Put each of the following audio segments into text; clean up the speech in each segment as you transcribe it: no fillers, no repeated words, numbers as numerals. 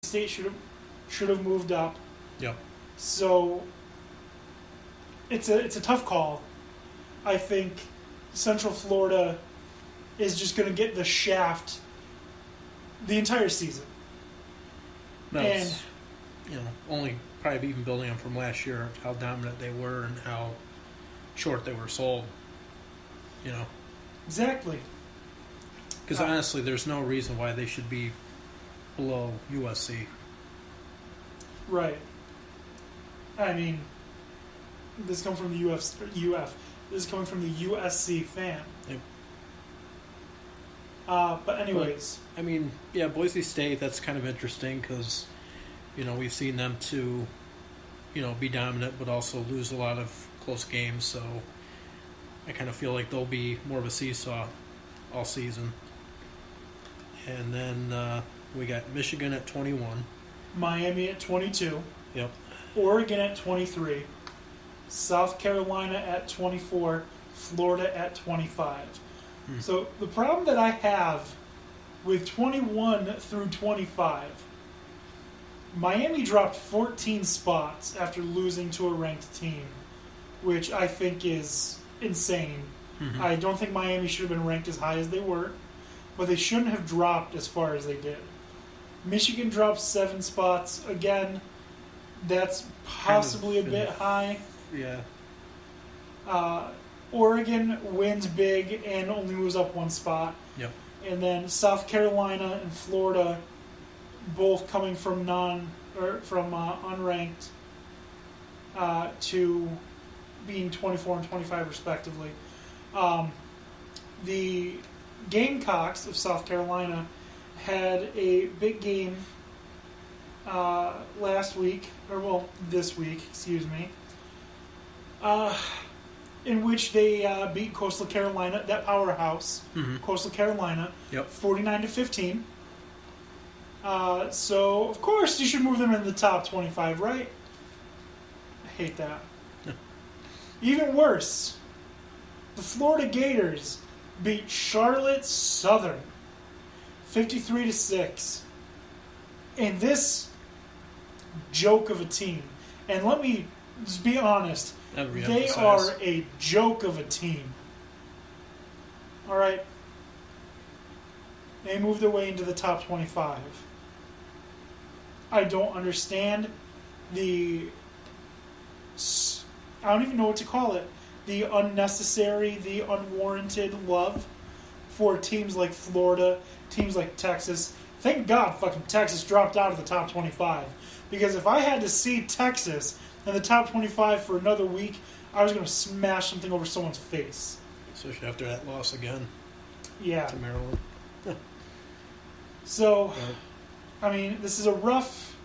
State should have moved up. Yep. So it's a tough call. I think Central Florida is just going to get the shaft the entire season. No, and only probably even building on from last year, how dominant they were and how short they were sold. Exactly. Because honestly, there's no reason why they should be below USC. Right. I mean, this is coming from the UF. This is coming from the USC fan. Yep. But anyways. But, I mean, yeah, Boise State, that's kind of interesting because, we've seen them to, be dominant but also lose a lot of close games. So I kind of feel like they'll be more of a seesaw all season. And then we got Michigan at 21. Miami at 22. Yep. Oregon at 23. South Carolina at 24. Florida at 25. So the problem that I have with 21 through 25, Miami dropped 14 spots after losing to a ranked team, which I think is insane. Mm-hmm. I don't think Miami should have been ranked as high as they were, but they shouldn't have dropped as far as they did. Michigan dropped 7 spots. Again, that's possibly a bit high. Yeah. Oregon wins big and only moves up 1 spot. Yep. And then South Carolina and Florida, both coming from unranked to being 24 and 25 respectively. The Gamecocks of South Carolina had a big game this week, in which they beat Coastal Carolina, that powerhouse, Coastal Carolina, 49-15. So, of course, you should move them in the top 25, right? I hate that. Even worse, the Florida Gators beat Charlotte Southern 53-6. And this joke of a team, and let me just be honest, they are a joke of a team. All right. They moved their way into the top 25. I don't understand I don't even know what to call it. The unnecessary, the unwarranted love for teams like Florida, teams like Texas. Thank God fucking Texas dropped out of the top 25. Because if I had to see Texas in the top 25 for another week, I was going to smash something over someone's face. Especially after that loss again. Yeah. To Maryland. So, I mean, this is a rough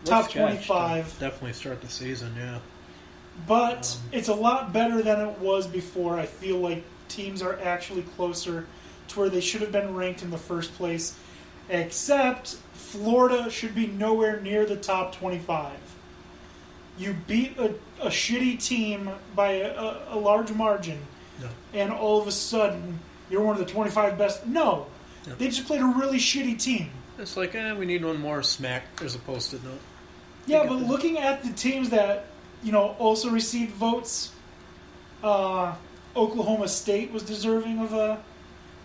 top 25. Definitely start the season, yeah. But it's a lot better than it was before. I feel like teams are actually closer to where they should have been ranked in the first place. Except Florida should be nowhere near the top 25. You beat a shitty team by a large margin, and all of a sudden you're one of the 25 best. No, they just played a really shitty team. It's like, we need one more smack. There's a post-it note. Yeah, but looking at the teams that also received votes, Oklahoma State was deserving of a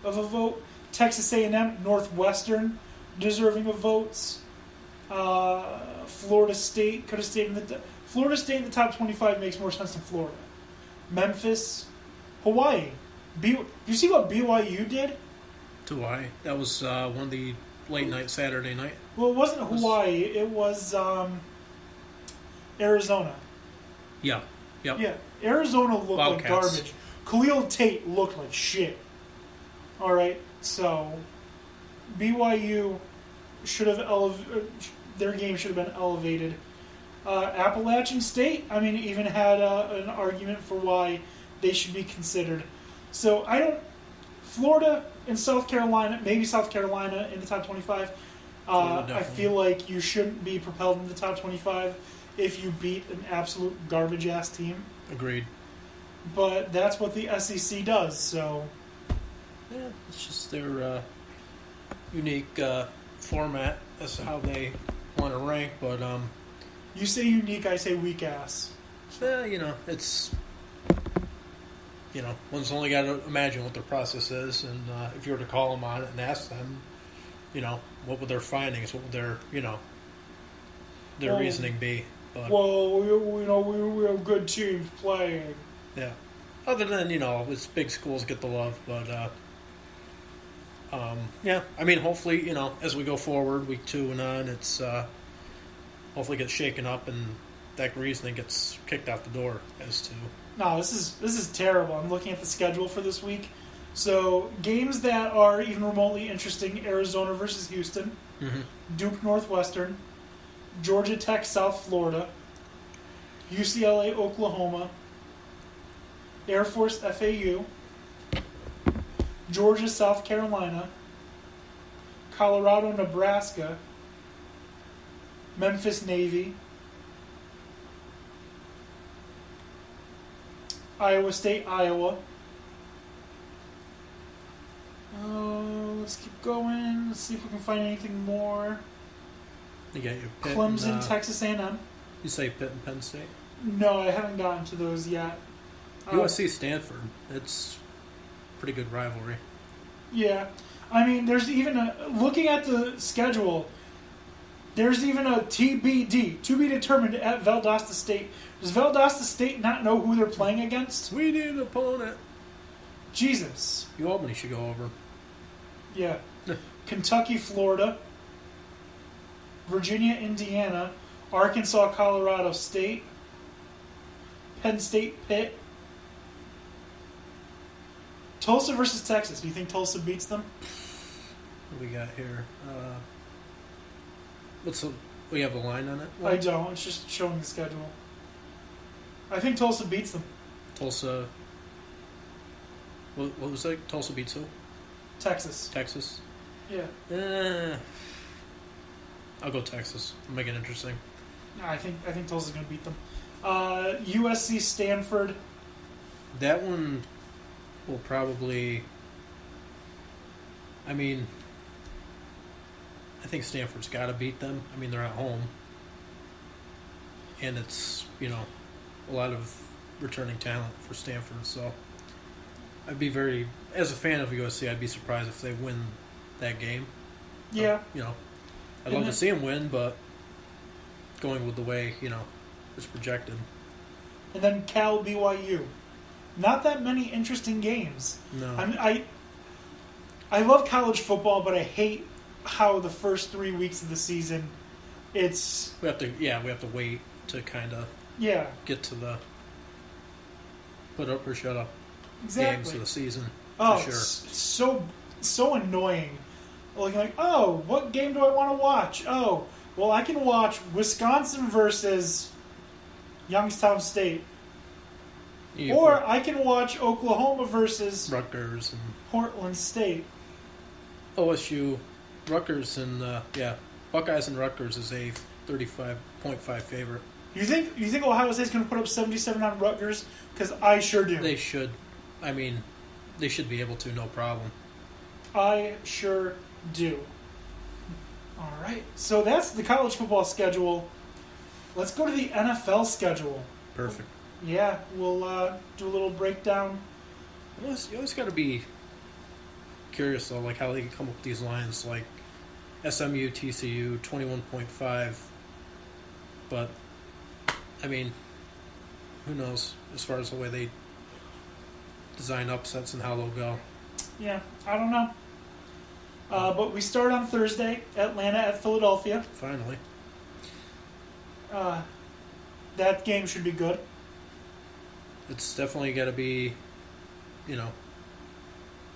vote. Texas A&M, Northwestern, deserving of votes. Florida State could have stayed in the. Florida State in the top 25 makes more sense than Florida. Memphis, Hawaii. You see what BYU did? To Hawaii. That was one of the late night Saturday night. Well, it wasn't Hawaii. It was Arizona. Yeah. Yep. Yeah. Arizona looked Wildcats. like garbage. Khalil Tate looked like shit. All right. So, BYU should have their game should have been elevated. Appalachian State, even had an argument for why they should be considered. So Florida and South Carolina, maybe South Carolina in the top 25. I feel like you shouldn't be propelled in the top 25 if you beat an absolute garbage ass team. Agreed. But that's what the SEC does. So. Yeah, it's just their unique format as to how they want to rank, but You say unique, I say weak ass. it's one's only got to imagine what their process is, and if you were to call them on it and ask them, what would their findings, what would their reasoning be? But, we have good teams playing. Yeah. Other than, it's big schools get the love, but, hopefully, as we go forward, week 2 and on, it's, hopefully gets shaken up and that reasoning gets kicked out the door as to... No, this is terrible. I'm looking at the schedule for this week. So, games that are even remotely interesting, Arizona versus Houston, Duke Northwestern, Georgia Tech South Florida, UCLA Oklahoma, Air Force FAU, Georgia South Carolina, Colorado Nebraska, Memphis Navy, Iowa State Iowa. Let's keep going. Let's see if we can find anything more. You got your Pitt Clemson, and, Texas A&M. You say Pitt and Penn State? No, I haven't gotten to those yet. USC Stanford. It's a pretty good rivalry. Yeah. I mean, there's even looking at the schedule, there's even a TBD, to be determined, at Valdosta State. Does Valdosta State not know who they're playing against? We need an opponent. Jesus. Albany should go over. Yeah. Kentucky, Florida, Virginia, Indiana, Arkansas, Colorado State, Penn State, Pitt, Tulsa versus Texas. Do you think Tulsa beats them? What do we got here? We have a line on it? I don't. It's just showing the schedule. I think Tulsa beats them. Tulsa. What was that? Tulsa beats who? Texas. Texas? Yeah. I'll go Texas. I'll make it interesting. No, I think Tulsa's going to beat them. USC Stanford. That one will probably... I think Stanford's got to beat them. They're at home. And it's, a lot of returning talent for Stanford. So I'd be as a fan of USC, I'd be surprised if they win that game. Yeah. I'd love to see them win, but going with the way, it's projected. And then Cal BYU. Not that many interesting games. No. I love college football, but I hate how the first 3 weeks of the season, it's... We have to wait to kind of get to the put up or shut up games of the season. Oh, for sure. It's so annoying. Like, oh, what game do I want to watch? Oh, well, I can watch Wisconsin versus Youngstown State. Or I can watch Oklahoma versus Rutgers and Portland State. OSU, Rutgers, and Buckeyes and Rutgers is a 35.5 favorite. You think Ohio State's going to put up 77 on Rutgers? Because I sure do. They should. They should be able to, no problem. I sure do. All right. So that's the college football schedule. Let's go to the NFL schedule. Perfect. Yeah, we'll do a little breakdown. You always got to be curious, though, like how they come up with these lines, like SMU, TCU, 21.5. But, who knows as far as the way they design upsets and how they'll go. Yeah, I don't know. But we start on Thursday, Atlanta at Philadelphia. Finally. That game should be good. It's definitely got to be,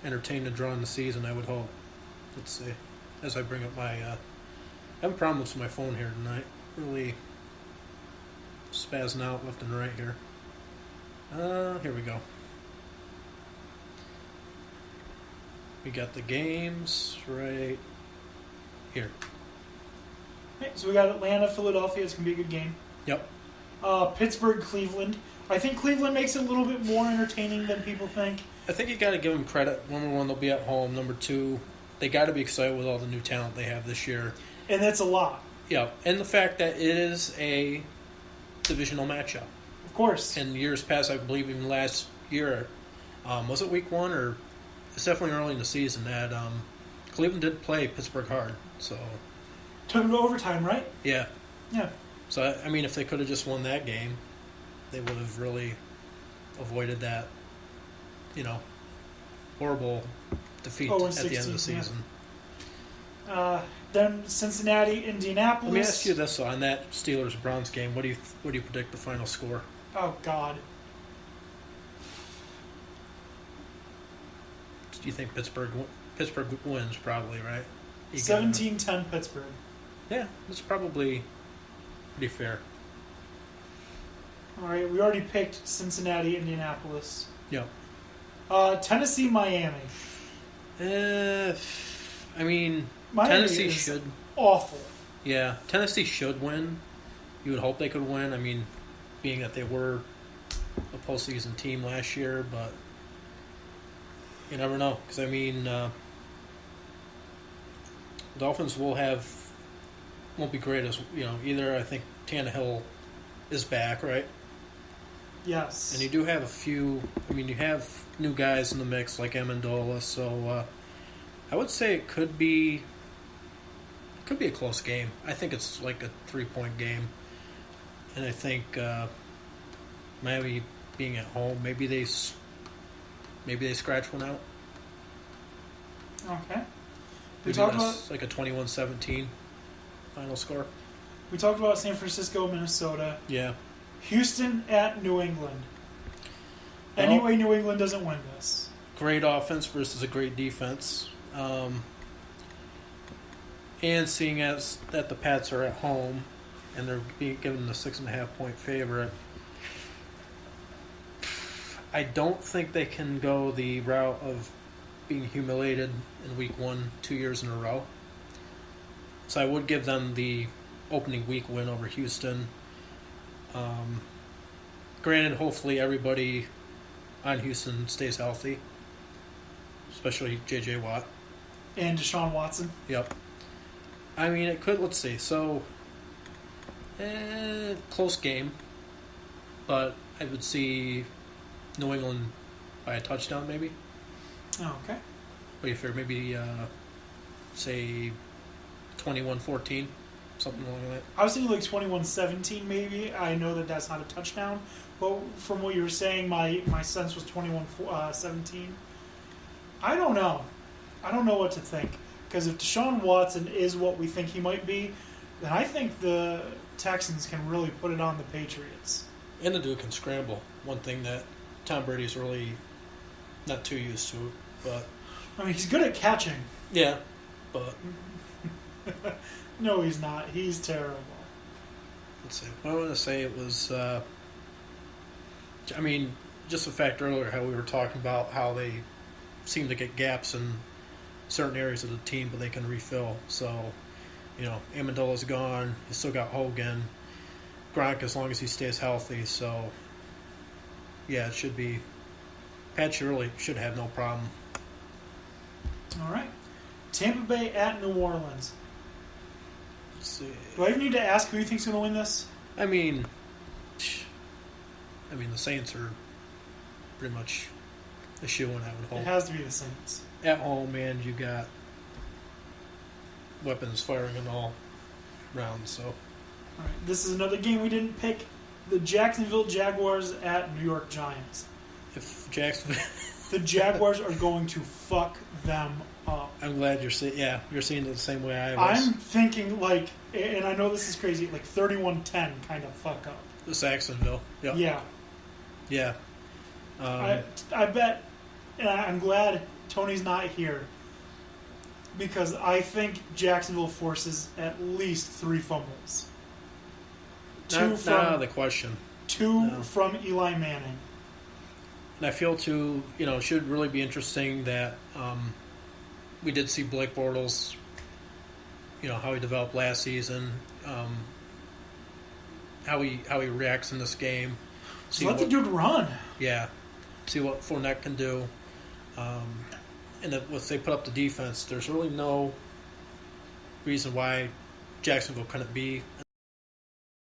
entertaining to draw in the season, I would hope. Let's see. As I bring up my... I have problems with my phone here tonight. Really spazzing out left and right here. Here we go. We got the games right here. Okay, so we got Atlanta, Philadelphia. It's going to be a good game. Yep. Pittsburgh, Cleveland. I think Cleveland makes it a little bit more entertaining than people think. I think you got to give them credit. Number one, they'll be at home. Number two, they got to be excited with all the new talent they have this year. And that's a lot. Yeah, and the fact that it is a divisional matchup. Of course. In years past, I believe even last year, was it week 1 or it's definitely early in the season that Cleveland did play Pittsburgh hard. So Took it to overtime, right? yeah. Yeah. So I mean, if they could have just won that game, they would have really avoided that, horrible defeat at the end of the season. Yeah. Then Cincinnati, Indianapolis. Let me ask you this on that Steelers-Browns game. What do you predict the final score? Oh God. Do you think Pittsburgh wins? Probably, right? 17-10 Pittsburgh. Yeah, that's probably pretty fair. All right, we already picked Cincinnati, Indianapolis. Yep. Tennessee, Miami. I mean, Miami Tennessee should. Awful. Yeah, Tennessee should win. You would hope they could win. I mean, being that they were a postseason team last year, but you never know. Because I mean, Dolphins won't be great as either. I think Tannehill is back, right? Yes. And you do have a few. I mean, you have new guys in the mix like Amendola, so I would say it could be a close game. I think it's like a 3-point game, and I think Miami being at home, maybe they scratch one out. Okay. We talked about like a 21-17 final score. We talked about San Francisco, Minnesota. Yeah. Houston at New England. Anyway, New England doesn't win this. Great offense versus a great defense. And seeing as that the Pats are at home and they're being given the 6.5-point favorite, I don't think they can go the route of being humiliated in week 1 2 years in a row. So I would give them the opening week win over Houston. Granted, hopefully everybody on Houston stays healthy, especially J.J. Watt. And Deshaun Watson. Yep. I mean, it could, let's see. So, close game, but I would see New England by a touchdown maybe. Oh, okay. What do you figure? Maybe, say, 21-14, something along that. I was thinking like 21-17 maybe. I know that that's not a touchdown, but from what you were saying, my sense was 21-17. I don't know. I don't know what to think. Because if Deshaun Watson is what we think he might be, then I think the Texans can really put it on the Patriots. And the dude can scramble. One thing that Tom Brady's really not too used to. But I mean, he's good at catching. Yeah, but no, he's not. He's terrible. Let's see. I want to say it was. I mean, just the fact earlier how we were talking about how they seem to get gaps in certain areas of the team, but they can refill. So, Amendola's gone. You still got Hogan, Gronk as long as he stays healthy. So, yeah, it should be. Pat Shirley should have no problem. All right. Tampa Bay at New Orleans. Let's see. Do I even need to ask who you think's going to win this? I mean, the Saints are pretty much a shoo-in, I would hope. It has to be the Saints. At home, and you got weapons firing in all rounds. So, all right. This is another game we didn't pick. The Jacksonville Jaguars at New York Giants. If Jacksonville... The Jaguars are going to fuck them up. I'm glad you're seeing it the same way I was. I'm thinking and I know this is crazy, 31-10 kind of fuck up. The Saxonville. Yep. Yeah. Yeah. I bet, and I'm glad Tony's not here, because I think Jacksonville forces at least 3 fumbles. Not out of the question. 2 from Eli Manning. And I feel, too, it should really be interesting that we did see Blake Bortles, how he developed last season, how he reacts in this game. Let the dude run. Yeah. See what Fournette can do. And if they put up the defense, there's really no reason why Jacksonville couldn't be